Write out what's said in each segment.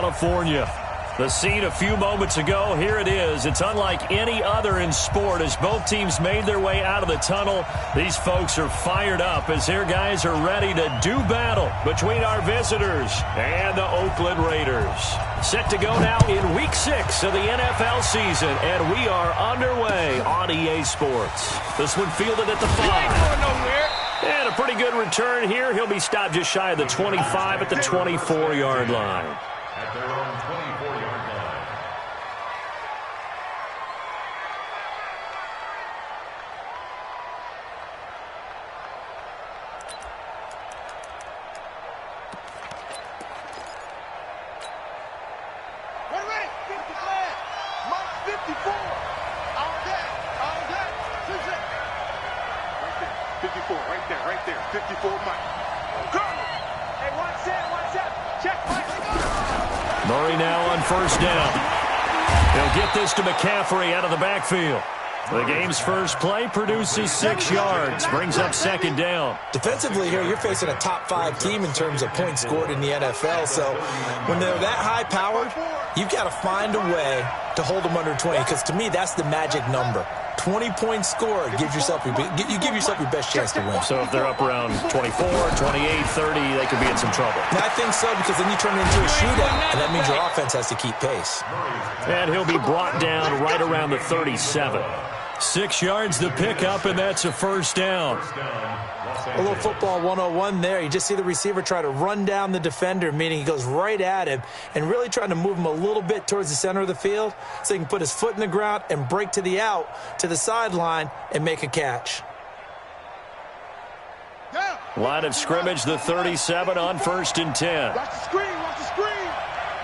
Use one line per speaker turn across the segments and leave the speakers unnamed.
California. The scene a few moments ago, here it is. It's unlike any other in sport as both teams made their way out of the tunnel. These folks are fired up as their guys are ready to do battle between our visitors and the Oakland Raiders. Set to go now in Week 6 of the NFL season, and we are underway on EA Sports. This one fielded at the 5. And a pretty good return here. He'll be stopped just shy of the 25 at the 24-yard line.
At their own 24-yard line.
We're ready. 50 flag. Mark 54. All day. All day. Right there. 54. Right there. 54 Mike. Go. Hey, watch that. Check Mike.
Murray now on first down. He'll get this to McCaffrey out of the backfield. The game's first play produces 6 yards, brings up second down.
Defensively here, you're facing a top-5 team in terms of points scored in the NFL. So when they're that high-powered, you've got to find a way to hold them under 20, because to me, that's the magic number. 20 points scored, you give yourself your best chance to win.
So if they're up around 24, 28, 30, they could be in some trouble.
And I think so, because then you turn it into a shootout, and that means your offense has to keep pace.
And he'll be brought down right around the 37. 6 yards to pick up, and that's a first down.
A little football 101 there. You just see the receiver try to run down the defender, meaning he goes right at him and really trying to move him a little bit towards the center of the field so he can put his foot in the ground and break to the out, to the sideline, and make a catch.
Line of scrimmage, the 37 on first and 10.
Watch the screen. Watch the screen.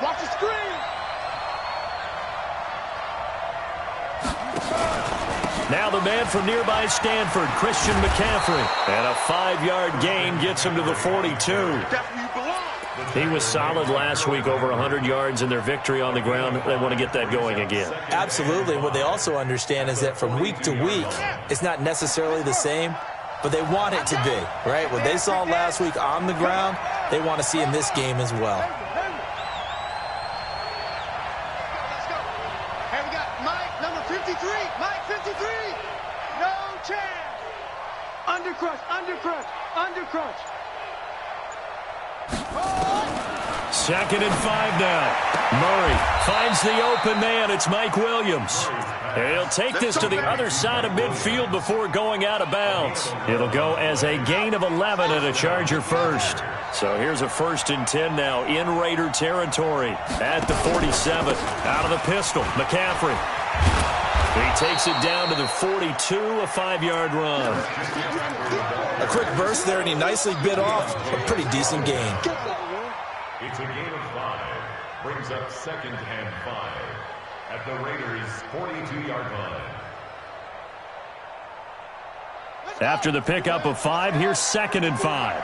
Watch the screen.
Now the man from nearby Stanford, Christian McCaffrey. And a 5-yard gain gets him to the 42. He was solid last week, over 100 yards in their victory on the ground. They want to get that going again.
Absolutely. What they also understand is that from week to week, it's not necessarily the same, but they want it to be, right? What they saw last week on the ground, they want to see in this game as well.
Undercrunch.
Second and 5 now. Murray finds the open man. It's Mike Williams. He'll take this to the other side of midfield before going out of bounds. It'll go as a gain of 11 and a Charger first. So here's a first and 10 now in Raider territory at the 47. Out of the pistol, McCaffrey. He takes it down to the 42, a 5-yard run.
A quick burst there, and he nicely bit off a pretty decent gain.
It's a gain of 5. Brings up second and 5 at the Raiders' 42-yard line.
After the pickup of 5, here's second and 5.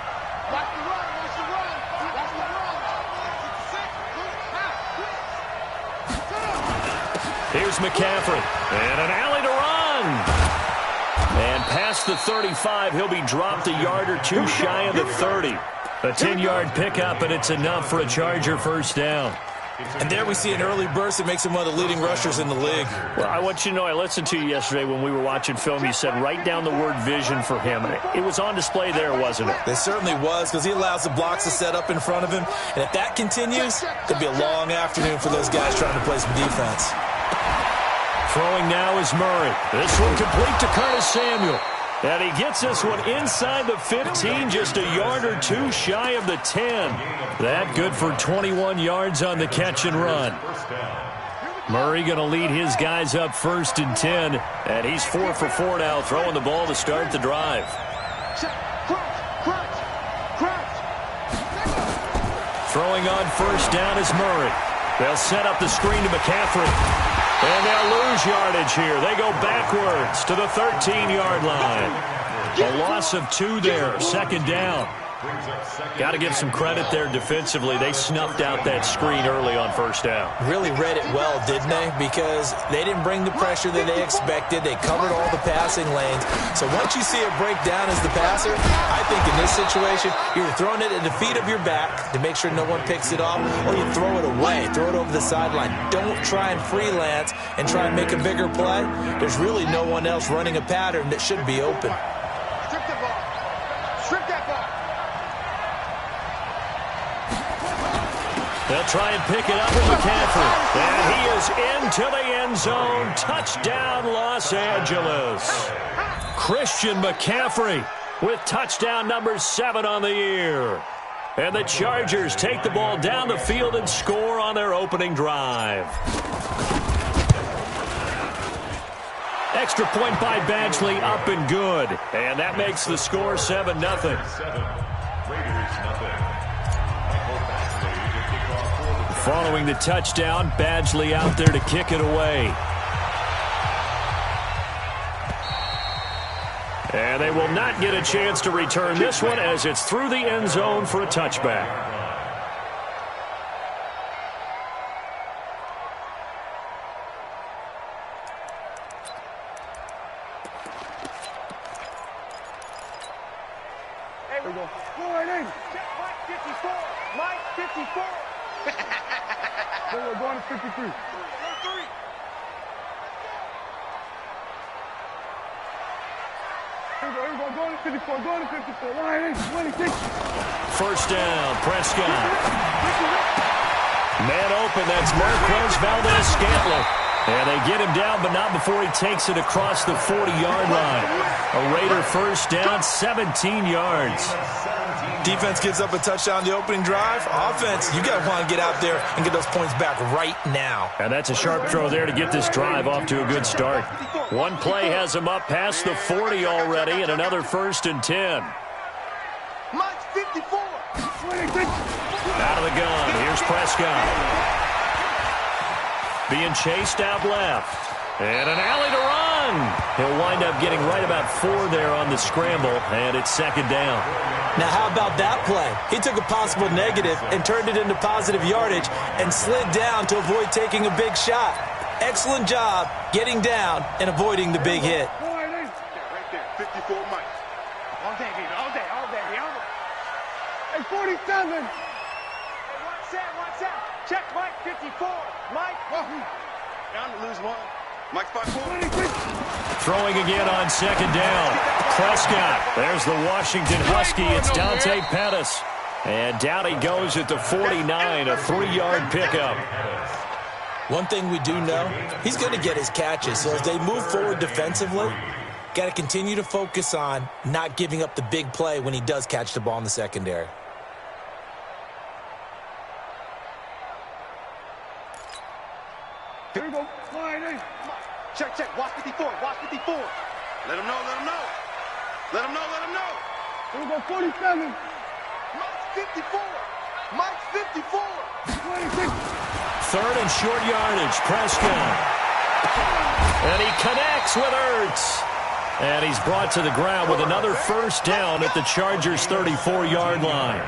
Here's McCaffrey, and an alley to run. And past the 35, he'll be dropped a yard or two shy of the 30. A 10-yard pickup, and it's enough for a Charger first down.
And there we see an early burst that makes him one of the leading rushers in the league.
Well, I want you to know, I listened to you yesterday when we were watching film. You said write down the word vision for him. It was on display there, wasn't it?
It certainly was, because he allows the blocks to set up in front of him. And if that continues, it'll be a long afternoon for those guys trying to play some defense.
Throwing now is Murray. This one complete to Curtis Samuel. And he gets this one inside the 15, just a yard or two shy of the 10. That good for 21 yards on the catch and run. Murray going to lead his guys up first and 10. And he's 4 for 4 now, throwing the ball to start the drive. Throwing on first down is Murray. They'll set up the screen to McCaffrey. And they'll lose yardage here. They go backwards to the 13-yard line. A loss of 2 there, second down. Got to give some credit there defensively. They snuffed out that screen early on first down.
Really read it well, didn't they? Because they didn't bring the pressure that they expected. They covered all the passing lanes. So once you see it break down as the passer, I think in this situation, you're throwing it at the feet of your back to make sure no one picks it off, or you throw it away, throw it over the sideline. Don't try and freelance and try and make a bigger play. There's really no one else running a pattern that should be open.
Strip the ball. Strip that ball.
They'll try and pick it up with McCaffrey. And he is into the end zone. Touchdown, Los Angeles. Christian McCaffrey with touchdown number 7 on the year. And the Chargers take the ball down the field and score on their opening drive. Extra point by Badgley, up and good. And that makes the score 7-0. Following the touchdown, Badgley out there to kick it away. And they will not get a chance to return this one as it's through the end zone for a touchback.
Hey, we go. Mike 54. Mike 54. We're going to 53. Go 3. Here we go. Going to 54. Going to 54. Line 26.
First down, Prescott. Man open, that's Marquez Valdez-Scantling. And they get him down, but not before he takes it across the 40-yard line. A Raider first down, 17 yards.
Defense gives up a touchdown the opening drive. Offense, you got to want to get out there and get those points back right now.
And that's a sharp throw there to get this drive off to a good start. One play has him up past the 40 already, and another 1st and 10.
Mike 54.
Out of the gun, here's Prescott. Being chased out left. And an alley to run. He'll wind up getting right about 4 there on the scramble, and it's 2nd down.
Now, how about that play? He took a possible negative and turned it into positive yardage and slid down to avoid taking a big shot. Excellent job getting down and avoiding the big hit.
Right there, 54 Mike. All day, baby, all day, all day, all day. Hey, 47. Hey, watch out. Check Mike 54. Mike. Down to lose 1. Mike's 5-4.
Throwing again on 2nd down. Prescott. There's the Washington Husky. It's Dante Pettis. And down he goes at the 49, a 3-yard pickup.
One thing we do know, he's going to get his catches. So as they move forward defensively, got to continue to focus on not giving up the big play when he does catch the ball in the secondary.
Here we go. Check. Watch 54. Let him know. Here we go, 47. Mike's 54. 26.
3rd and short yardage, Prescott. And he connects with Ertz. And he's brought to the ground with another 1st down at the Chargers' 34-yard line.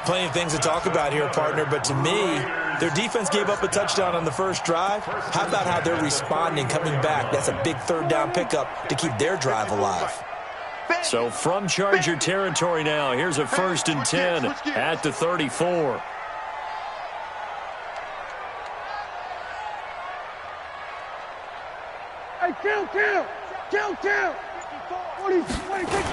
Plenty of things to talk about here, partner, but to me, their defense gave up a touchdown on the first drive. How about how they're responding, coming back? That's a big 3rd down pickup to keep their drive alive.
So from Charger territory now, here's a 1st and 10 at the 34.
Hey, kill. 26.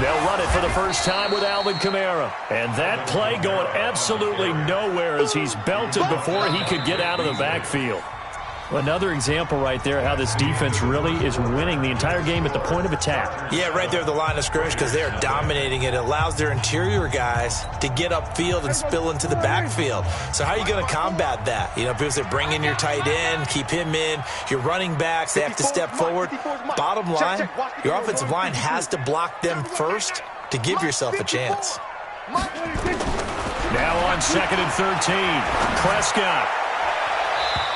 They'll run it for the first time with Alvin Kamara. And that play going absolutely nowhere as he's belted before he could get out of the backfield. Another example right there how this defense really is winning the entire game at the point of attack.
Yeah, right there at the line of scrimmage because they are dominating it. It allows their interior guys to get upfield and spill into the backfield. So how are you going to combat that? You know, people say bring in your tight end, keep him in. Your running backs, they have to step forward. Bottom line, your offensive line has to block them first to give yourself a chance.
Now on 2nd and 13, Prescott.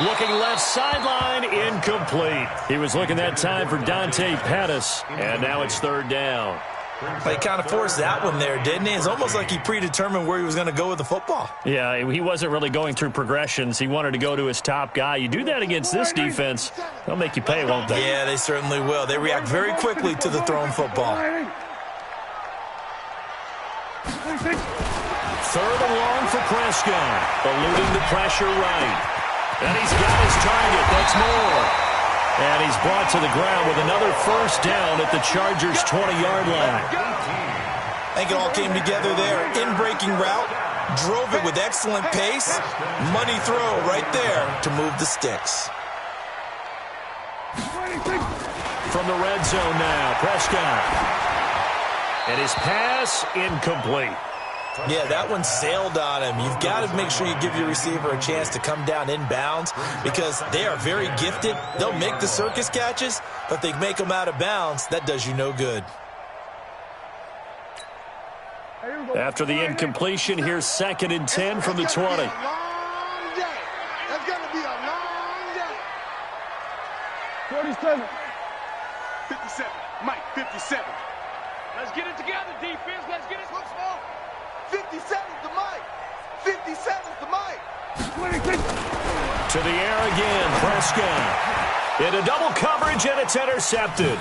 Looking left sideline, incomplete. He was looking that time for Dante Pettis, and now it's 3rd down.
He kind of forced that one there, didn't he? It's almost like he predetermined where he was going to go with the football.
Yeah, he wasn't really going through progressions. He wanted to go to his top guy. You do that against this defense, they'll make you pay, won't they?
Yeah, they certainly will. They react very quickly to the thrown football.
3rd and long for Prescott, eluding the pressure right. And he's got his target. That's more. And he's brought to the ground with another first down at the Chargers' 20-yard line.
I think it all came together there. In-breaking route, drove it with excellent pace. Money throw right there to move the sticks.
From the red zone now, Prescott. And his pass incomplete.
Yeah, that one sailed on him. You've got to make sure you give your receiver a chance to come down inbounds because they are very gifted. They'll make the circus catches, but if they make them out of bounds, that does you no good.
After the incompletion, here's 2nd and 10 from the 20.
That's going to be a long day. 47. 57. Mike, 57. Let's get it together, defense. Let's get it. Look small. 57's the Mike. 57's the Mike.
To the air again, Prescott. Into double coverage, and it's intercepted.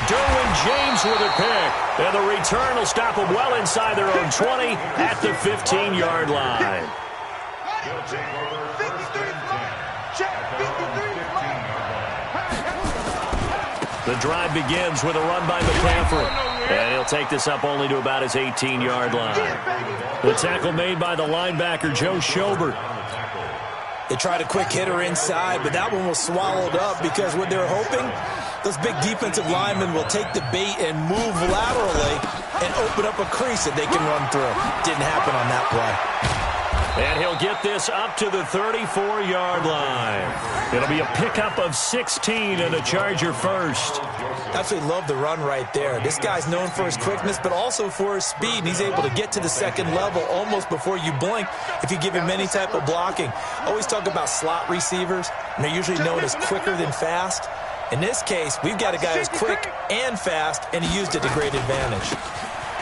Derwin James with a pick. And the return will stop them well inside their own 20 at the 15-yard line.
53's Mike. Check. 53's Mike.
The drive begins with a run by McCaffrey. And he'll take this up only to about his 18-yard line. The tackle made by the linebacker, Joe Schobert.
They tried a quick hitter inside, but that one was swallowed up because what they're hoping, those big defensive linemen will take the bait and move laterally and open up a crease that they can run through. Didn't happen on that play.
And he'll get this up to the 34-yard line. It'll be a pickup of 16 and a Charger first.
Absolutely love the run right there. This guy's known for his quickness, but also for his speed. And he's able to get to the second level almost before you blink if you give him any type of blocking. Always talk about slot receivers, and they're usually known as quicker than fast. In this case, we've got a guy who's quick and fast, and he used it to great advantage.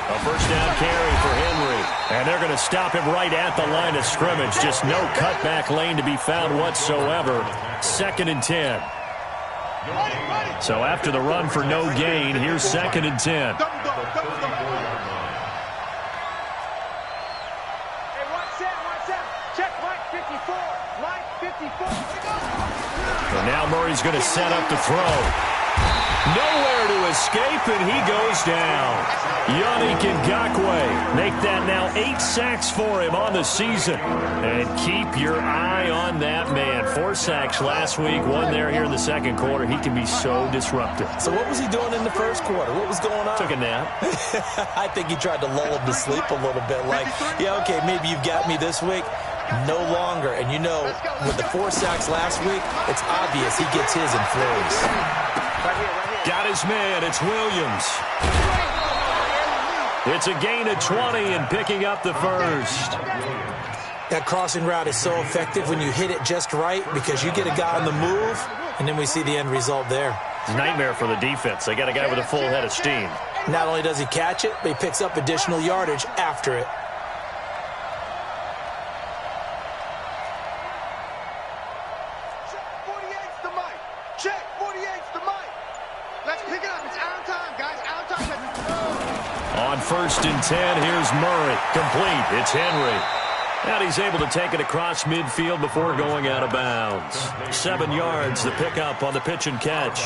A first down carry for Henry. And they're going to stop him right at the line of scrimmage. Just no cutback lane to be found whatsoever. 2nd and 10. So after the run for no gain, here's 2nd and 10. And now Murray's going to set up to throw. Nowhere to escape, and he goes down. Yannick Ngakoue make that now 8 sacks for him on the season. And keep your eye on that man. 4 sacks last week, 1 there here in the second quarter. He can be so disruptive.
So what was he doing in the first quarter? What was going on?
Took a nap.
I think he tried to lull him to sleep a little bit. Like, yeah, okay, maybe you've got me this week. No longer. And you know, with the 4 sacks last week, it's obvious he gets his in flurries.
Got his man. It's Williams. It's a gain of 20 and picking up the first.
That crossing route is so effective when you hit it just right because you get a guy on the move, and then we see the end result there.
It's a nightmare for the defense. They got a guy with a full head of steam.
Not only does he catch it, but he picks up additional yardage after it.
On 1st and 10, here's Murray. Complete. It's Henry. And he's able to take it across midfield before going out of bounds. 7 yards, the pickup on the pitch and catch.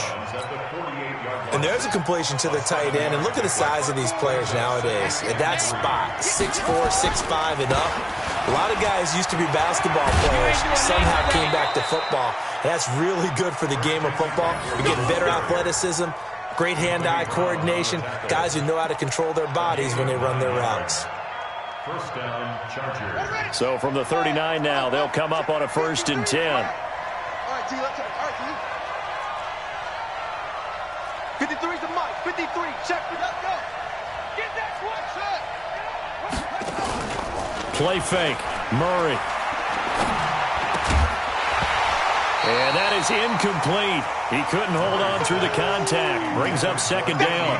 And there's a completion to the tight end. And look at the size of these players nowadays. At that spot, 6'4", 6'5", and up. A lot of guys used to be basketball players, somehow came back to football. That's really good for the game of football. You're getting better athleticism, great hand-eye coordination, guys who know how to control their bodies when they run their routes.
First down, Chargers.
So from the 39 now, they'll come up on a 1st and 10.
All right, T, let's go. All right, T. 53's the Mike. 53. Check. Let's go. Get that one shot.
Play fake. Murray. And that is incomplete. He couldn't hold on through the contact. Brings up second down.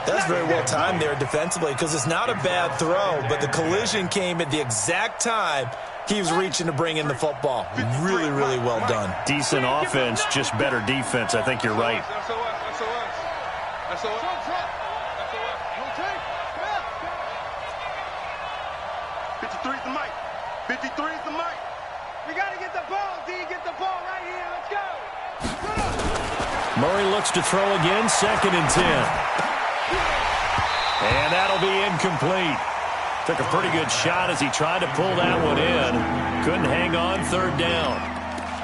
That's very well timed there defensively because it's not a bad throw, but the collision came at the exact time he was reaching to bring in the football. Really, really well done.
Decent offense, just better defense. I think you're right.
That's 53's the mic. 53's the mic. We got to get the ball, D. Get the ball right here. Let's go.
Murray looks to throw again, 2nd and 10. And that'll be incomplete. Took a pretty good shot as he tried to pull that one in. Couldn't hang on, 3rd down.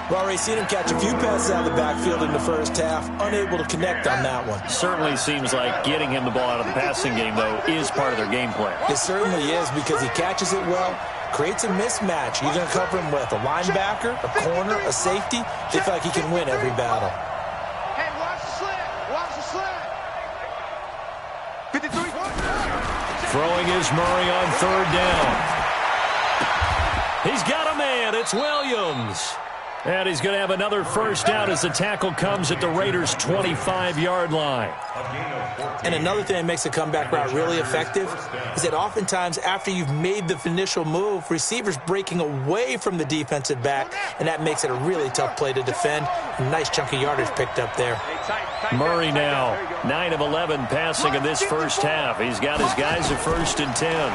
Well, we've seen him catch a few passes out of the backfield in the first half, unable to connect on that one.
Certainly seems like getting him the ball out of the passing game, though, is part of their game plan.
It certainly is because he catches it well, creates a mismatch. You're going to cover him with a linebacker, a corner, a safety. They feel like he can win every battle.
Hey, watch the slant. Watch the slant. 53.
Throwing is Murray on 3rd down. He's got a man. It's Williams. And he's going to have another first down as the tackle comes at the Raiders' 25-yard line.
And another thing that makes a comeback route really effective is that oftentimes after you've made the initial move, receivers breaking away from the defensive back, and that makes it a really tough play to defend. A nice chunk of yardage picked up there.
Murray now, 9 of 11 passing in this first half. He's got his guys at 1st and 10.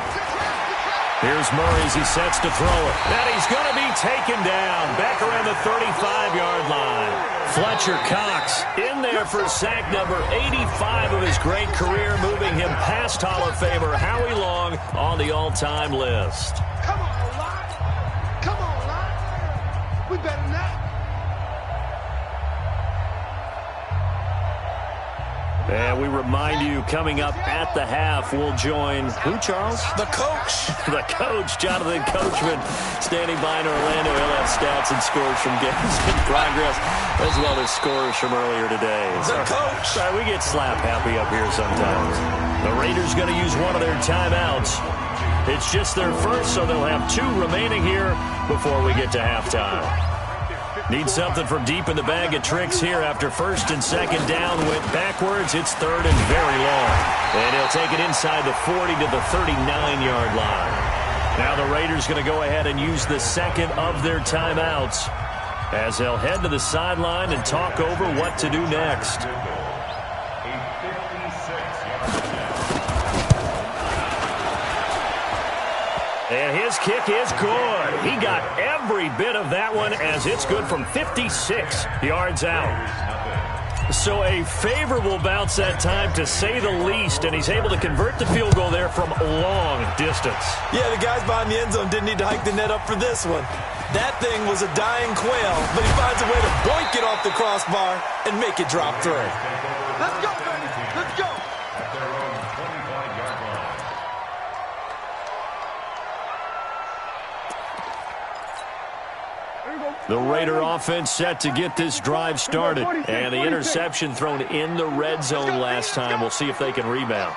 Here's Murray as he sets to throw it. And he's going to be taken down back around the 35-yard line. Fletcher Cox in there for sack number 85 of his great career, moving him past Hall of Famer Howie Long on the all-time list.
Come on, Lott. Come on, Lott. We better not.
And we remind you, coming up at the half, we'll join who, Charles?
The coach.
The coach, Jonathan Coachman, standing by in Orlando. He'll have stats and scores from games in progress, as well as scores from earlier today.
The coach.
Sorry, we get slap happy up here sometimes. The Raiders going to use one of their timeouts. It's just their first, so they'll have 2 remaining here before we get to halftime. Need something from deep in the bag of tricks here after 1st and 2nd down. Went backwards. It's 3rd and very long. And he'll take it inside the 40 to the 39-yard line. Now the Raiders going to go ahead and use the 2nd of their timeouts as they'll head to the sideline and talk over what to do next. And his kick is good. He got every bit of that one as it's good from 56 yards out. So a favorable bounce that time, to say the least, and he's able to convert the field goal there from long distance.
Yeah, the guys behind the end zone didn't need to hike the net up for this one. That thing was a dying quail, but he finds a way to boink it off the crossbar and make it drop through.
Let's go, baby. Let's go.
The Raider offense set to get this drive started. And the interception thrown in the red zone last time. We'll see if they can rebound.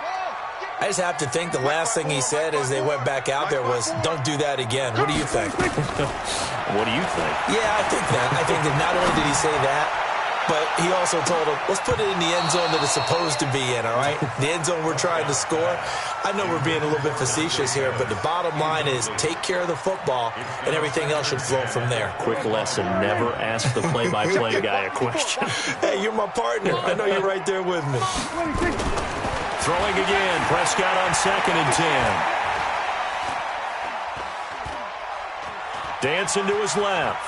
I just have to think the last thing he said as they went back out there was, don't do that again. What do you think?
What do you think?
Yeah, I think that. I think that not only did he say that, but he also told him, let's put it in the end zone that it's supposed to be in, all right? The end zone we're trying to score. I know we're being a little bit facetious here, but the bottom line is take care of the football, and everything else should flow from there.
Quick lesson, never ask the play-by-play guy a question.
Hey, you're my partner. I know you're right there with me.
Throwing again, Prescott on 2nd and 10. Dancing to his left.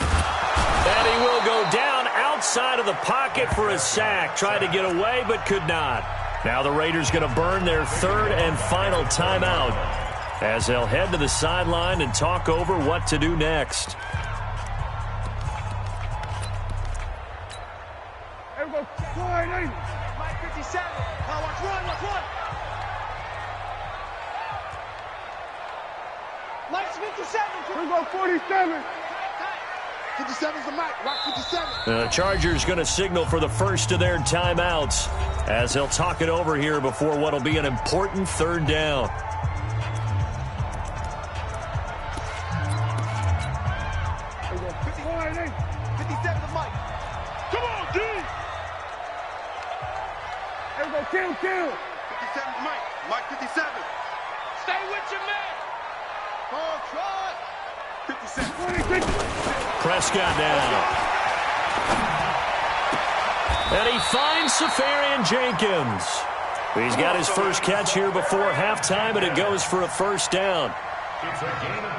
And he will go down outside of the pocket for a sack. Tried to get away, but could not. Now the Raiders going to burn their 3rd and final timeout as they'll head to the sideline and talk over what to do next.
Here we go. Mike 57. Now watch one, watch one. Mike's 57. Here we go, 47. 57's the mic. Rock 57.
The Chargers going to signal for the first of their timeouts as they'll talk it over here before what will be an important 3rd down.
57 to Mike. Come on, D. Everybody, kill. 57 to Mike. Mike, 57. Stay with your man. Ball trot. 57.
Prescott down. And he finds Safarian Jenkins. He's got his first catch here before halftime, and it goes for a first down.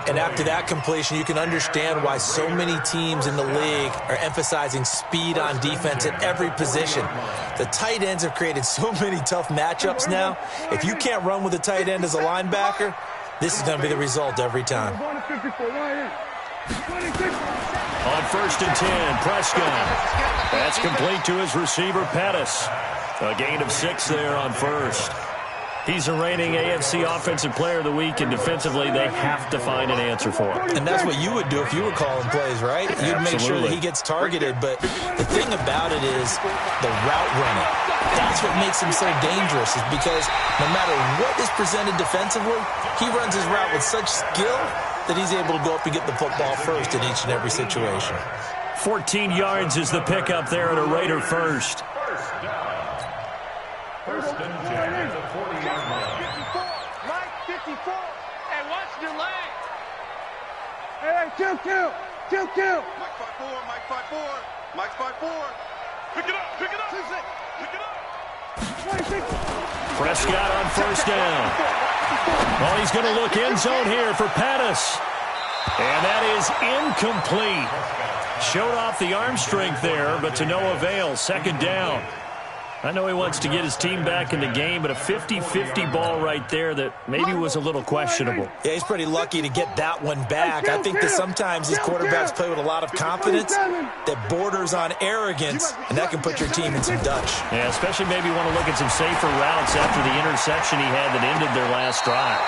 And after that completion, you can understand why so many teams in the league are emphasizing speed on defense at every position. The tight ends have created so many tough matchups now. If you can't run with a tight end as a linebacker, this is going to be the result every time.
On 1st and 10, Prescott. That's complete to his receiver, Pettis. A gain of 6 there on first. He's a reigning AFC Offensive Player of the Week, and defensively, they have to find an answer for him.
And that's what you would do if you were calling plays, right? You'd make sure that he gets targeted. But the thing about it is the route running. That's what makes him so dangerous, is because no matter what is presented defensively, he runs his route with such skill that he's able to go up and get the football first in each and every situation.
14 yards is the pickup there at a Raider first.
First and 10 at the 40-yard line.
54. Mike, 54. And watch the leg. Hey, kill. Mike 5-4, Mike 5-4. Mike's 5-4. Pick it up. Pick it up.
Prescott on first down. Well, he's going to look end zone here for Pettis. And that is incomplete. Showed off the arm strength there, but to no avail. Second down. I know he wants to get his team back in the game, but a 50-50 ball right there that maybe was a little questionable.
Yeah, he's pretty lucky to get that one back. I think that sometimes these quarterbacks play with a lot of confidence that borders on arrogance, and that can put your team in some Dutch.
Yeah, especially maybe want to look at some safer routes after the interception he had that ended their last drive.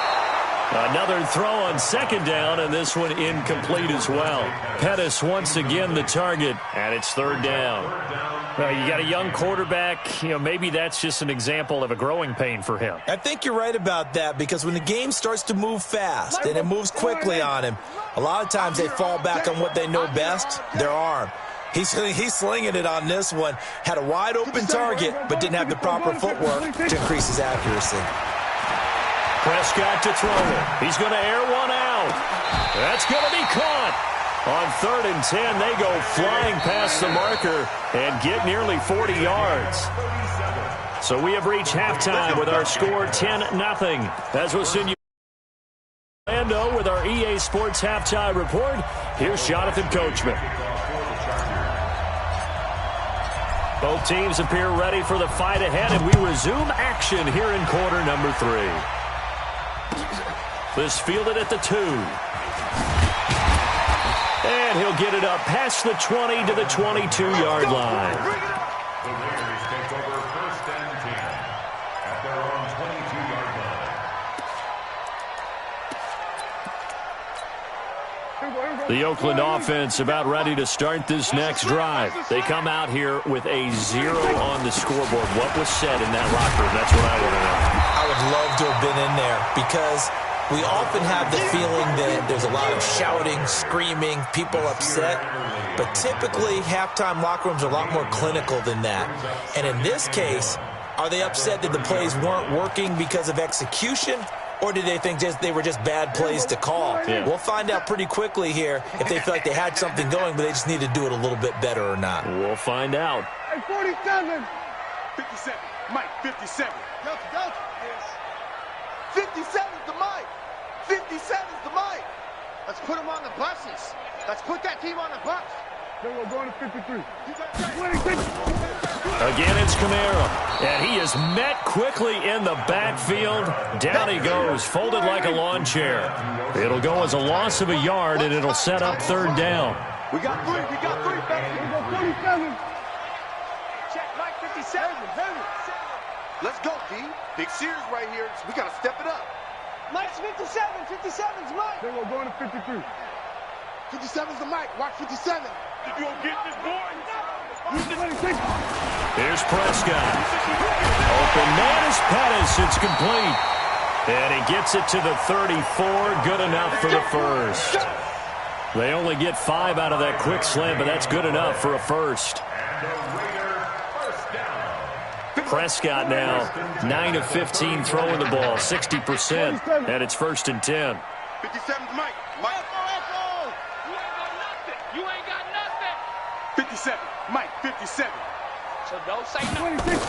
Another throw on second down, and this one incomplete as well. Pettis once again the target, and it's third down. Well, you got a young quarterback. Maybe that's just an example of a growing pain for him.
I think you're right about that, because when the game starts to move fast and it moves quickly on him, a lot of times they fall back on what they know best, their arm. He's slinging it on this one. Had a wide-open target, but didn't have the proper footwork to increase his accuracy.
Prescott to throw it. He's going to air one out. That's going to be caught. On 3rd and 10, they go flying past the marker and get nearly 40 yards. So we have reached halftime with our score 10-0. As we'll send you Orlando with our EA Sports Halftime Report, here's Jonathan Coachman. Both teams appear ready for the fight ahead, and we resume action here in quarter number 3. This fielded at the 2. And he'll get it up past the 20 to the 22-yard line.
The Raiders take over 1st and 10 at their own 22-yard line.
The Oakland offense about ready to start this next drive. They come out here with a 0 on the scoreboard. What was said in that locker room? That's what I want to know.
I would love to have been in there, because we often have the feeling that there's a lot of shouting, screaming, people upset. But typically, halftime locker rooms are a lot more clinical than that. And in this case, are they upset that the plays weren't working because of execution? Or did they think they were just bad plays to call?
Yeah.
We'll find out pretty quickly here if they feel like they had something going, but they just need to do it a little bit better or not.
We'll find out.
Hey, 47. 57. Mike, 57. Delta. 57's the Mike. 57's the Mike. Let's put him on the buses. Let's put that team on the bus. Then we're going to 53.
Again, it's Kamara, and he is met quickly in the backfield. Down he goes, folded like a lawn chair. It'll go as a loss of a yard, and it'll set up 3rd down.
We got 3, baby. We go 47. Check, Mike, 57. Let's go, D. Big Sears right here. We got to step it up. Mike's 57. 57's Mike. Then we're going to 53. 57's the Mike. Watch 57. If you don't get this boy.
Here's Prescott. Open man is Pettis. It's complete. And he gets it to the 34. Good enough for the first. They only get 5 out of that quick slant, but that's good enough for a first. Prescott now 9 of 15 throwing the ball, 60%, and it's 1st and 10.
57's Mike. Mike.
You ain't got nothing.
57. Mike, 57.
So don't say nothing.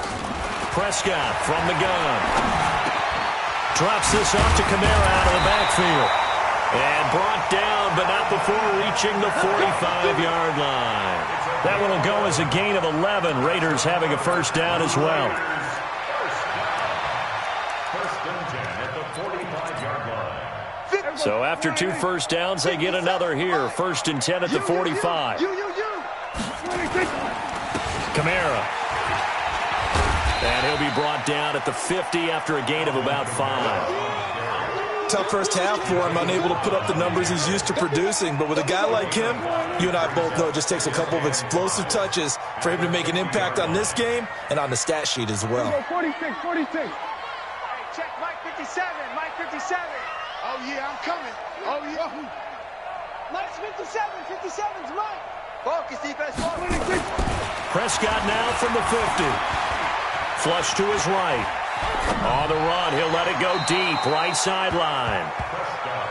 Prescott from the gun. Drops this off to Kamara out of the backfield. And brought down, but not before reaching the 45-yard line. That one will go as a gain of 11. Raiders having a first down as well.
First and 10 at the 45-yard line.
So after 2 first downs, they get another here. 1st and 10 at the 45. Kamara. And he'll be brought down at the 50 after a gain of about 5.
Tough first half for him, unable to put up the numbers he's used to producing. But with a guy like him, you and I both know it just takes a couple of explosive touches for him to make an impact on this game and on the stat sheet as well.
46. Hey, check Mike 57. Mike 57. Oh, yeah, I'm coming. Oh, yeah. Mike's 57. 57's Mike. Focus, defense. 26.
Prescott now from the 50. Flush to his right. On the run, he'll let it go deep, right sideline.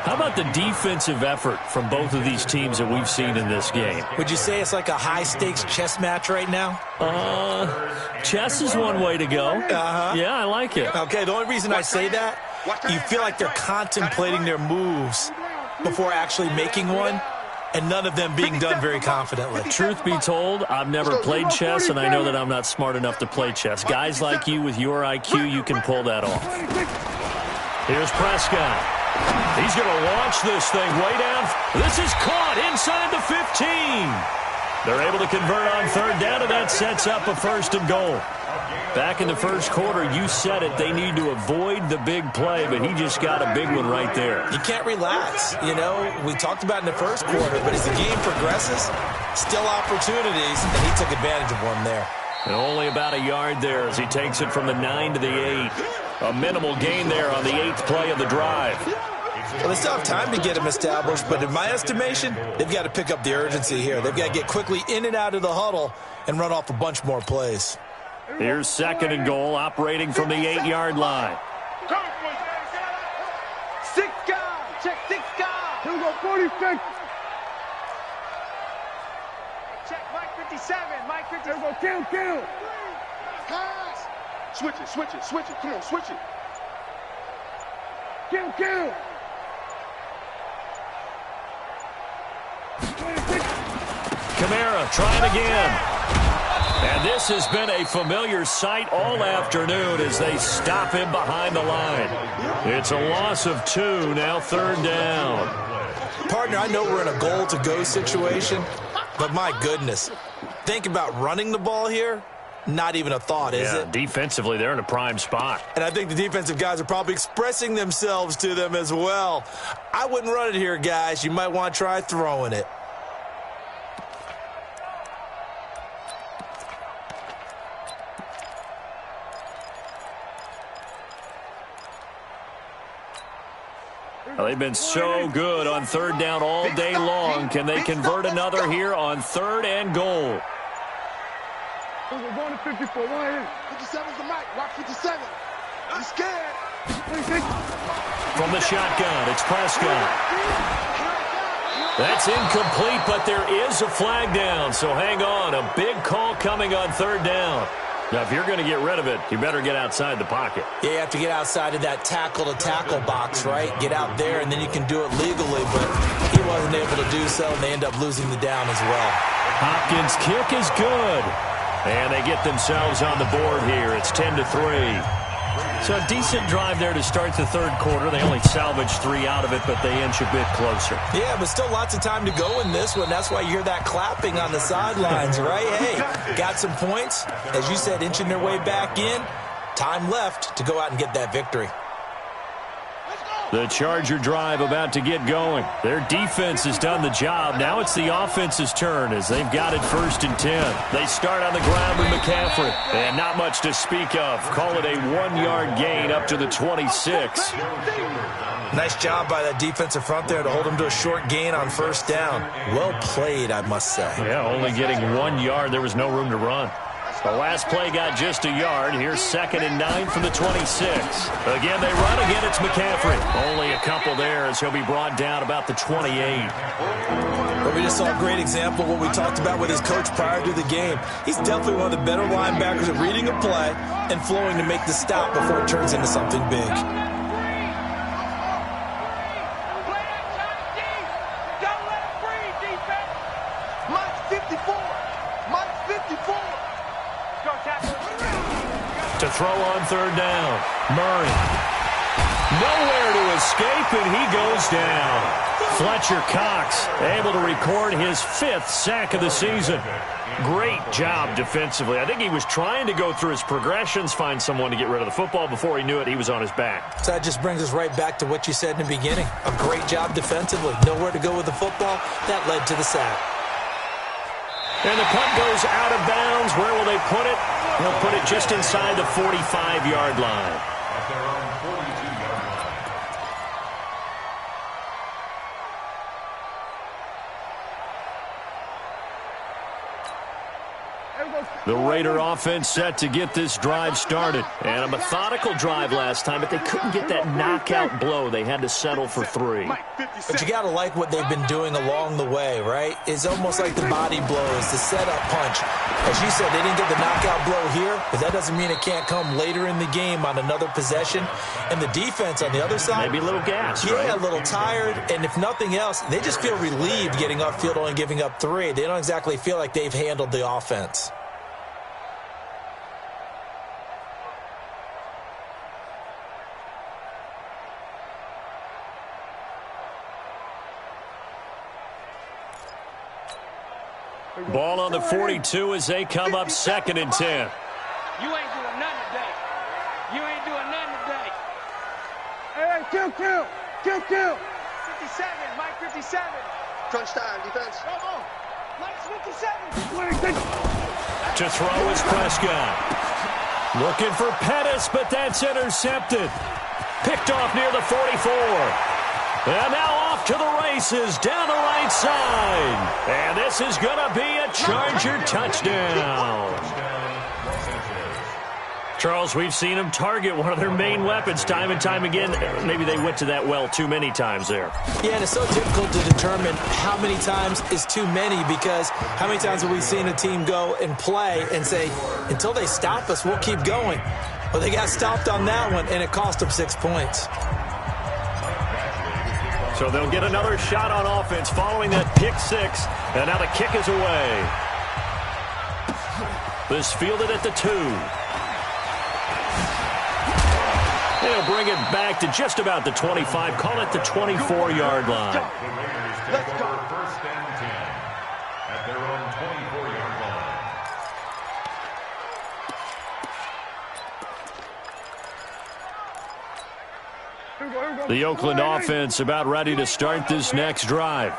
How about the defensive effort from both of these teams that we've seen in this game?
Would you say it's like a high-stakes chess match right now?
Chess is one way to go. Yeah, I like it.
Okay, the only reason I say that, you feel like they're contemplating their moves before actually making one, and none of them being done very confidently.
Truth be told, I've never played chess, and I know that I'm not smart enough to play chess. Guys like you with your IQ, you can pull that off. Here's Prescott. He's going to launch this thing way down. This is caught inside the 15. They're able to convert on 3rd down, and that sets up a 1st and goal. Back in the first quarter, you said it, they need to avoid the big play, but he just got a big one right there.
You can't relax. You know, we talked about in the first quarter, but as the game progresses, still opportunities, and he took advantage of one there.
And only about a yard there as he takes it from the 9 to the 8. A minimal gain there on the 8th play of the drive.
Well, they still have time to get him established, but in my estimation, they've got to pick up the urgency here. They've got to get quickly in and out of the huddle and run off a bunch more plays.
Here's 2nd and goal, operating from the 8-yard line.
6 guys. Check 6 guys. Here we go, 46. Check Mike 57. Mike 57. Here we go, kill. Pass. Switch it. Come on, switch it. Kill. 26.
Kamara trying again. And this has been a familiar sight all afternoon as they stop him behind the line. It's a loss of 2, now 3rd down.
Partner, I know we're in a goal-to-go situation, but my goodness, think about running the ball here. Not even a thought, is it?
Defensively, they're in a prime spot.
And I think the defensive guys are probably expressing themselves to them as well. I wouldn't run it here, guys. You might want to try throwing it.
Well, they've been so good on 3rd down all day long. Can they convert another here on 3rd and goal?
We're going to 54. 57's the mic. Rock 57. He's scared. 26.
From the shotgun, it's Prescott. That's incomplete, but there is a flag down. So hang on. A big call coming on 3rd down. Now, if you're going to get rid of it, you better get outside the pocket.
Yeah, you have to get outside of that tackle-to-tackle box, right? Get out there, and then you can do it legally, but he wasn't able to do so, and they end up losing the down as well.
Hopkins' kick is good. And they get themselves on the board here. It's 10-3. So a decent drive there to start the 3rd quarter. They only salvaged 3 out of it, but they inch a bit closer.
Yeah, but still lots of time to go in this one. That's why you hear that clapping on the sidelines, right? Hey, got some points. As you said, inching their way back in. Time left to go out and get that victory.
Let's go.
The Charger drive about to get going. Their defense has done the job. Now it's the offense's turn as they've got it 1st and 10. They start on the ground with McCaffrey. And not much to speak of. Call it a 1-yard gain up to the 26.
Nice job by that defensive front there to hold him to a short gain on 1st down. Well played, I must say.
Yeah, only getting 1 yard. There was no room to run. The last play got just a yard. Here's 2nd and 9 from the 26. Again, they run. Again, it's McCaffrey. Only a couple there as he'll be brought down about the 28.
But we just saw a great example of what we talked about with his coach prior to the game. He's definitely one of the better linebackers at reading a play and flowing to make the stop before it turns into something big.
To throw on 3rd down. Murray. Nowhere to escape, and he goes down. Fletcher Cox able to record his 5th sack of the season. Great job defensively. I think he was trying to go through his progressions, find someone to get rid of the football. Before he knew it, he was on his back.
So that just brings us right back to what you said in the beginning. A great job defensively. Nowhere to go with the football. That led to the sack.
And the punt goes out of bounds. Where will they put it? They'll put it just inside the 45-yard line.
At their own 42-yard line.
The Raider offense set to get this drive started. And a methodical drive last time, but they couldn't get that knockout blow. They had to settle for 3.
But you got to like what they've been doing along the way, right? It's almost like the body blows, the setup punch. As you said, they didn't get the knockout blow here, but that doesn't mean it can't come later in the game on another possession. And the defense on the other side,
maybe a little gas,
yeah,
right?
A little tired. And if nothing else, they just feel relieved getting upfield, only giving up 3. They don't exactly feel like they've handled the offense.
Ball on the 42 as they come up 2nd and 10.
You ain't doing nothing today. You ain't doing nothing today.
Hey, kill. 57, Mike 57.
Crunch time, defense.
Come on. Mike's 57.
To throw is Prescott. Looking for Pettis, but that's intercepted. Picked off near the 44. And now off to the races down the right side. And this is going to be a Charger touchdown. Charles, we've seen them target one of their main weapons time and time again. Maybe they went to that well too many times there.
Yeah, and it's so difficult to determine how many times is too many, because how many times have we seen a team go and play and say, until they stop us, we'll keep going. Well, they got stopped on that one, and it cost them 6 points.
So they'll get another shot on offense following that pick 6. And now the kick is away. This fielded at the 2. They'll bring it back to just about the 25. Call it the 24-yard line.
Let's go. 1st and 10 at their own 24-yard line.
The Oakland offense about ready to start this next drive.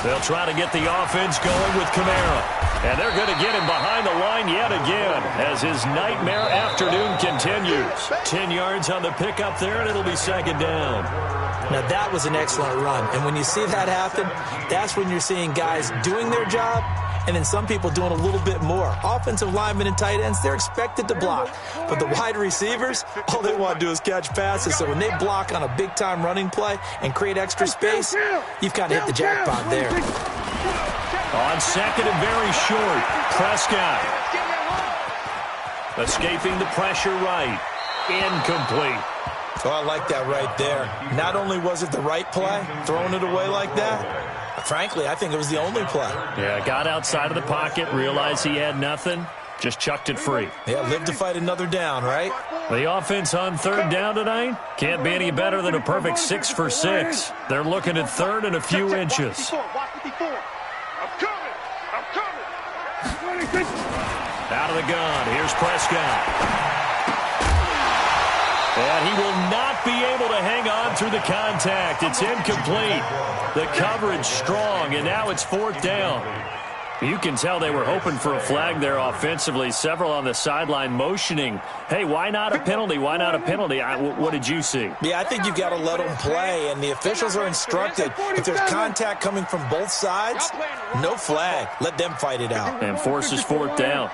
They'll try to get the offense going with Kamara. And they're going to get him behind the line yet again as his nightmare afternoon continues. 10 yards on the pickup there, and it'll be 2nd down.
Now, that was an excellent run. And when you see that happen, that's when you're seeing guys doing their job and then some people doing a little bit more. Offensive linemen and tight ends, they're expected to block. But the wide receivers, all they want to do is catch passes. So when they block on a big-time running play and create extra space, you've kind of hit the jackpot there.
On 2nd and very short, Prescott. Escaping the pressure right. Incomplete.
Oh, I like that right there. Not only was it the right play, throwing it away like that, frankly, I think it was the only play.
Yeah, got outside of the pocket, realized he had nothing, just chucked it free.
Yeah, live to fight another down, right?
The offense on 3rd down tonight can't be any better than a perfect 6 for 6. They're looking at 3rd and a few inches. Out of the gun, here's Prescott. And he will not be able to hang on through the contact. It's incomplete. The coverage strong, and now it's 4th down. You can tell they were hoping for a flag there offensively. Several on the sideline motioning, hey, why not a penalty? Why not a penalty? What did you see?
Yeah, I think you've got to let them play, and the officials are instructed. If there's contact coming from both sides, no flag. Let them fight it out.
And forces 4th down.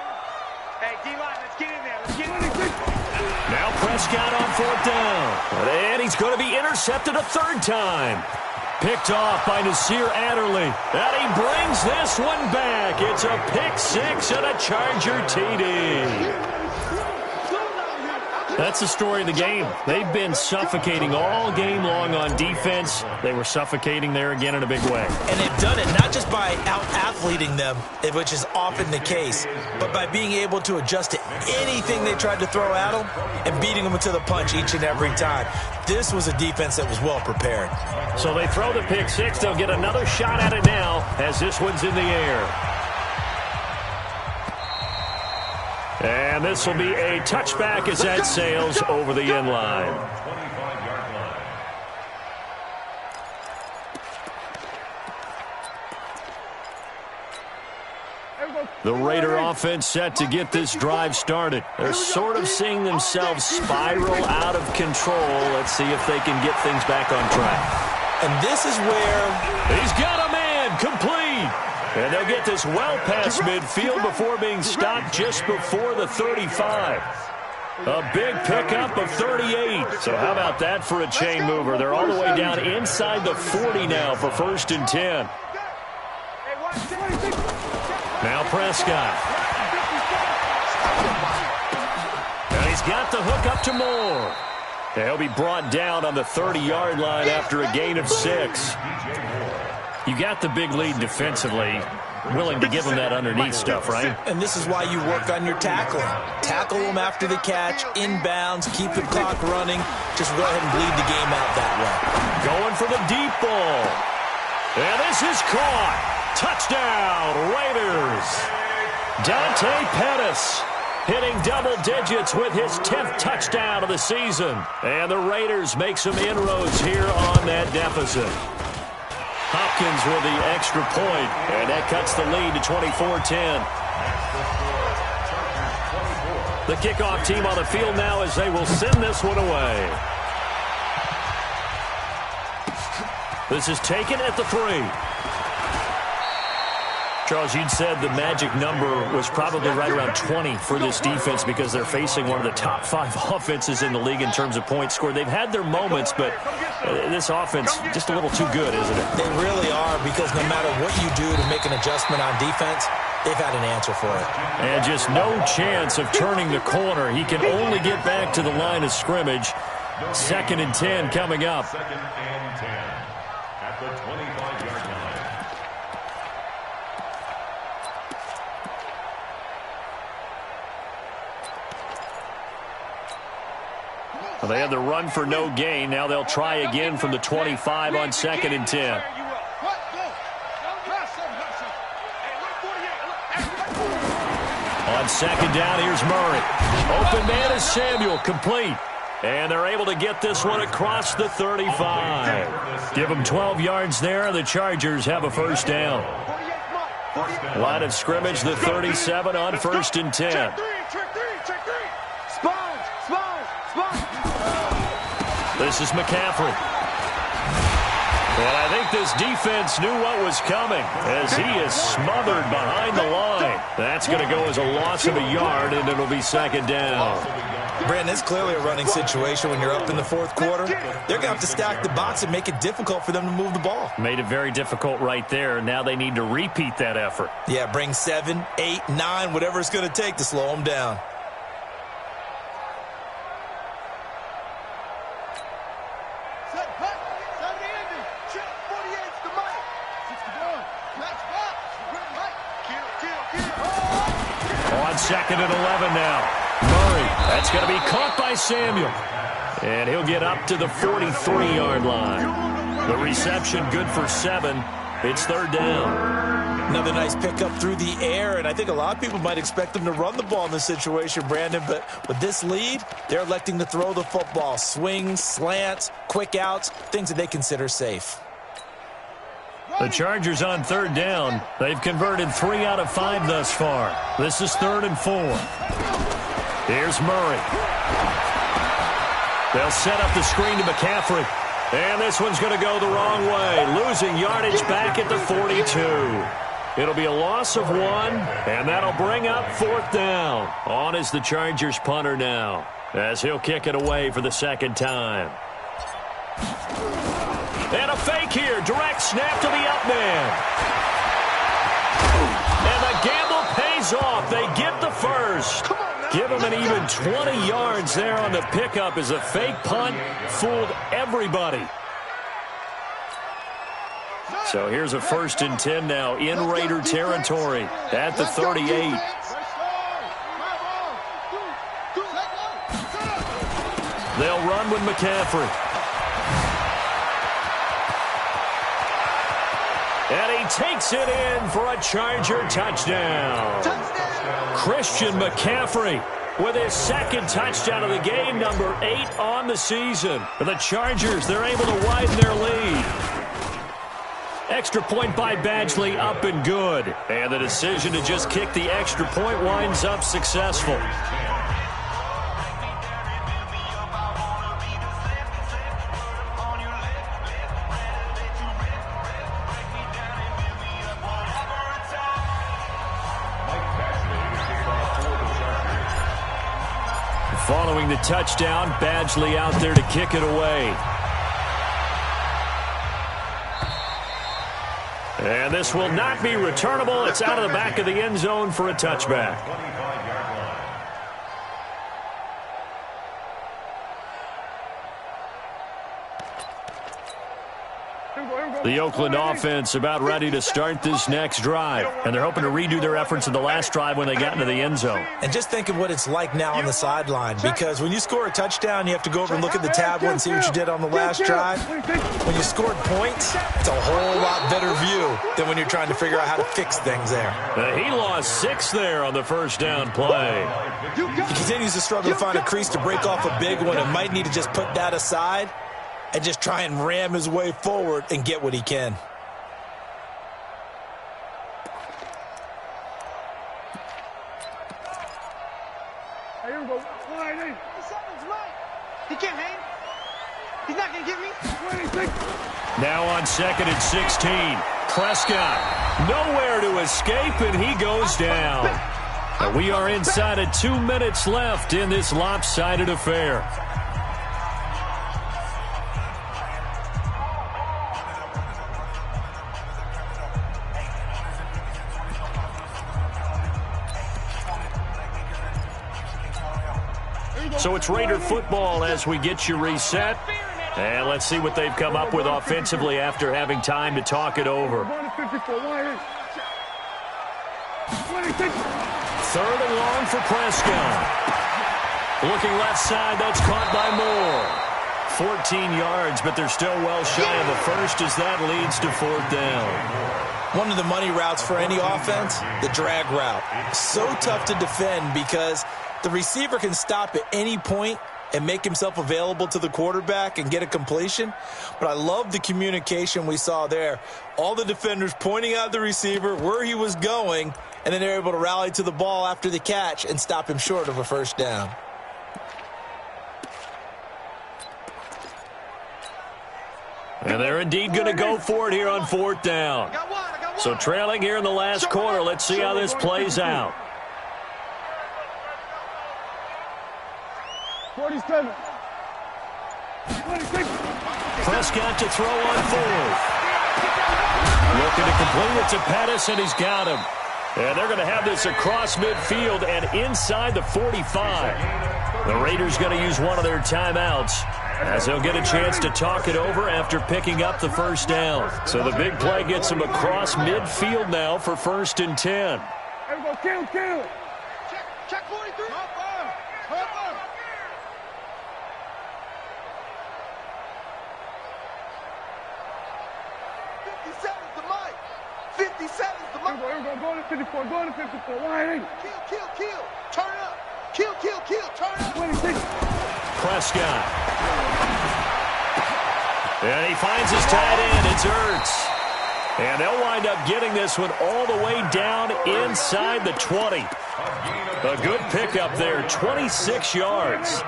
Hey, D-line, let's get in there. Let's get in there.
Now Prescott on 4th down. And he's going to be intercepted a 3rd time. Picked off by Nasir Adderley. And he brings this one back. It's a pick 6 and a Charger TD. That's the story of the game. They've been suffocating all game long on defense. They were suffocating there again in a big way.
And they've done it not just by out-athleting them, which is often the case, but by being able to adjust to anything they tried to throw at them and beating them to the punch each and every time. This was a defense that was well prepared.
So they throw the pick 6. They'll get another shot at it now as this one's in the air. And this will be a touchback as that sails over the end line. The Raider offense set to get this drive started. They're sort of seeing themselves spiral out of control. Let's see if they can get things back on track.
And this is where
he's got a man complete. And they'll get this well past midfield before being stopped just before the 35. A big pickup of 38. So how about that for a chain mover? They're all the way down inside the 40 now for 1st and 10. Now Prescott. And he's got the hook up to Moore. And he'll be brought down on the 30-yard line after a gain of 6. You got the big lead defensively, willing to give them that underneath stuff, right?
And this is why you work on your tackling. Tackle them after the catch, inbounds, keep the clock running. Just go ahead and bleed the game out that way.
Going for the deep ball. And this is caught. Touchdown, Raiders. Dante Pettis hitting double digits with his 10th touchdown of the season. And the Raiders make some inroads here on that deficit. Hopkins with the extra point, and that cuts the lead to 24-10. The kickoff team on the field now as they will send this one away. This is taken at the 3. Charles, you'd said the magic number was probably right around 20 for this defense because they're facing one of the top 5 offenses in the league in terms of points scored. They've had their moments, but this offense just a little too good, isn't it?
They really are, because no matter what you do to make an adjustment on defense, they've had an answer for it.
And just no chance of turning the corner. He can only get back to the line of scrimmage. 2nd and 10 coming up.
2nd and 10 at the 25-yard line.
Well, they had the run for no gain. Now they'll try again from the 25 on 2nd and 10. On 2nd down, here's Murray. Open man is Samuel, complete. And they're able to get this one across the 35. Give them 12 yards there. The Chargers have a 1st down. Line of scrimmage, the 37 on 1st and 10. This is McCaffrey. And I think this defense knew what was coming as he is smothered behind the line. That's going to go as a loss of a yard, and it'll be 2nd down.
Brandon, it's clearly a running situation when you're up in the 4th quarter. They're going to have to stack the box and make it difficult for them to move the ball.
Made it very difficult right there. Now they need to repeat that effort.
Yeah, bring 7, 8, 9, whatever it's going to take to slow them down.
On 2nd and 11 now. Murray, that's going to be caught by Samuel. And he'll get up to the 43-yard line. The reception good for 7. It's third down.
Another nice pickup through the air, and I think a lot of people might expect them to run the ball in this situation, Brandon, but with this lead, they're electing to throw the football. Swings, slants, quick outs, things that they consider safe.
The Chargers on third down. They've converted 3 out of 5 thus far. This is 3rd and 4. Here's Murray. They'll set up the screen to McCaffrey. And this one's going to go the wrong way. Losing yardage back at the 42. It'll be a loss of 1, and that'll bring up 4th down. On is the Chargers punter now, as he'll kick it away for the 2nd time. And a fake here. Direct snap to the up man. And the gamble pays off. They get the first. Give them an even 20 yards there on the pickup as a fake punt fooled everybody. So here's a 1st and 10 now in Raider territory at the 38. They'll run with McCaffrey. And he takes it in for a Charger touchdown. Christian McCaffrey with his 2nd touchdown of the game, number 8 on the season. For the Chargers, they're able to widen their lead. Extra point by Badgley, up and good. And the decision to just kick the extra point winds up successful. Following the touchdown, Badgley out there to kick it away. And this will not be returnable. It's out of the back of the end zone for a touchback. The Oakland offense about ready to start this next drive. And they're hoping to redo their efforts in the last drive when they got into the end zone.
And just think of what it's like now on the sideline, because when you score a touchdown, you have to go over and look at the tablet and see what you did on the last drive. When you scored points, it's a whole lot better view than when you're trying to figure out how to fix things there.
He lost 6 there on the 1st down play.
He continues to struggle to find a crease to break off a big one and might need to just put that aside and just try and ram his way forward and get what he can.
He can't hang. He's not going to get me.
Now on 2nd and 16. Prescott nowhere to escape, and he goes down. And we are inside of 2 minutes left in this lopsided affair. So it's Raider football as we get you reset. And let's see what they've come up with offensively after having time to talk it over.
3rd
and long for Prescott. Looking left side, that's caught by Moore. 14 yards, but they're still well shy of a first as that leads to 4th down.
One of the money routes for any offense, the drag route. So tough to defend because the receiver can stop at any point and make himself available to the quarterback and get a completion. But I love the communication we saw there. All the defenders pointing out the receiver, where he was going, and then they're able to rally to the ball after the catch and stop him short of a 1st down.
And they're indeed going to go for it here on 4th down. So trailing here in the last quarter, let's see how this plays out.
47.
Prescott to throw on 4th. Looking to complete it to Pettis, and he's got him. And they're going to have this across midfield and inside the 45. The Raiders going to use one of their timeouts as they'll get a chance to talk it over after picking up the 1st down. So the big play gets them across midfield now for 1st and 10.
Everybody, kill.
Check 43.
50 seconds. The here we go. Go to 54. Go to 54. Wide eight. Kill. Turn up. Kill. Turn up. 26.
Prescott. And he finds his tight end. It's Ertz. And they'll wind up getting this one all the way down inside the 20. A good pickup there, 26 yards.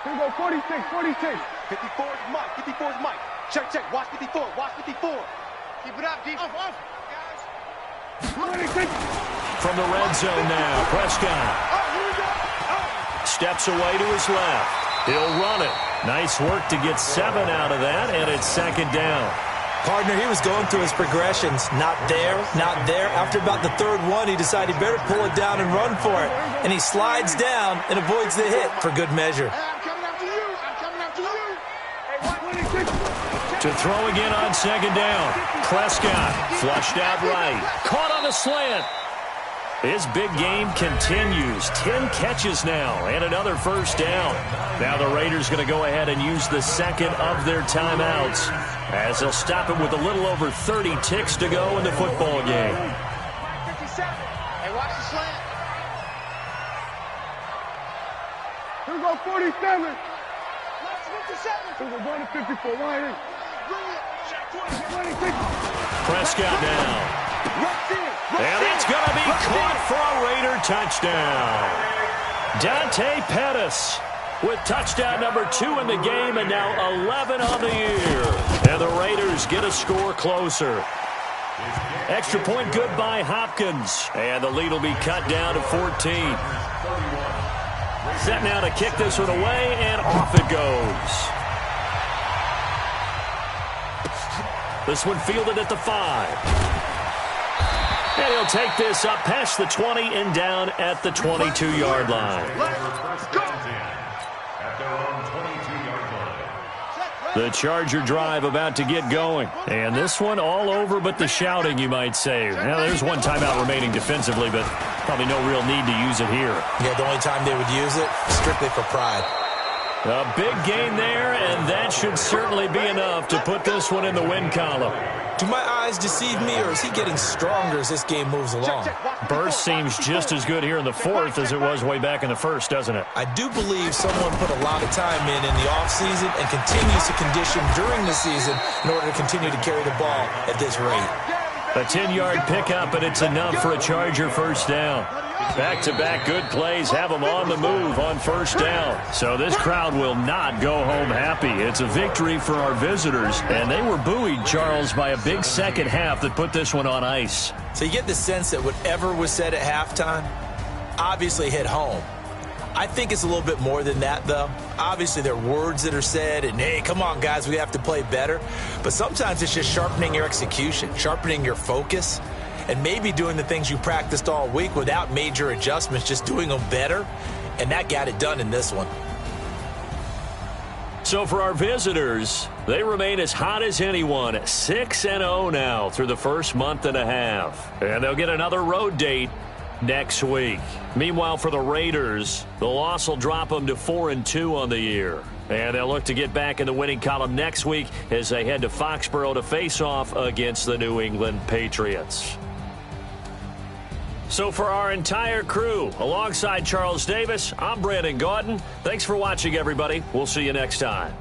Here we go, 46. 54 is Mike. Check. Watch 54. Keep it up, deep. Off. Guys. 26.
From the red zone now, Prescott. Steps away to his left. He'll run it. Nice work to get 7 out of that, and it's second down.
Partner, he was going through his progressions. Not there. After about the third one, he decided he better pull it down and run for it. And he slides down and avoids the hit for good measure.
I'm coming after you. Hey, 26.
To throw again on second down. Prescott flushed out right. Caught on the slant. His big game continues. 10 catches now and another first down. Now the Raiders going to go ahead and use the second of their timeouts as they'll stop him with a little over 30 ticks to go in the football game.
57. Hey, watch the slant. Here we go, 47. Watch 57. Here we go, going to 54. Wide eight. Bring it. 26.
Prescott now. And it's going to be caught for a Raider touchdown. Dante Pettis with touchdown number 2 in the game and now 11 on the year. And the Raiders get a score closer. Extra point good by Hopkins. And the lead will be cut down to 14. Set now to kick this one away, and off it goes. This one fielded at the 5. And he'll take this up past the 20 and down at the 22-yard line. The Charger drive about to get going. And this one all over but the shouting, you might say. Now, there's one timeout remaining defensively, but probably no real need to use it here.
Yeah, the only time they would use it, strictly for pride.
A big gain there, and that should certainly be enough to put this one in the win column.
Do my eyes deceive me, or is he getting stronger as this game moves along?
Burst seems just as good here in the fourth as it was way back in the first, doesn't it?
I do believe someone put a lot of time in the offseason and continues to condition during the season in order to continue to carry the ball at this rate.
A 10-yard pickup, and it's enough for a Charger first down. Back-to-back good plays have them on the move on first down. So this crowd will not go home happy. It's a victory for our visitors, and they were buoyed, Charles, by a big second half that put this one on ice.
So you get the sense that whatever was said at halftime obviously hit home. I think it's a little bit more than that, though. Obviously, there are words that are said, and, hey, come on, guys, we have to play better. But sometimes it's just sharpening your execution, sharpening your focus, and maybe doing the things you practiced all week without major adjustments, just doing them better. And that got it done in this one.
So for our visitors, they remain as hot as anyone, 6-0 now through the first month and a half. And they'll get another road date next week. Meanwhile, for the Raiders, the loss will drop them to 4-2 on the year. And they'll look to get back in the winning column next week as they head to Foxborough to face off against the New England Patriots. So for our entire crew, alongside Charles Davis, I'm Brandon Gaudin. Thanks for watching, everybody. We'll see you next time.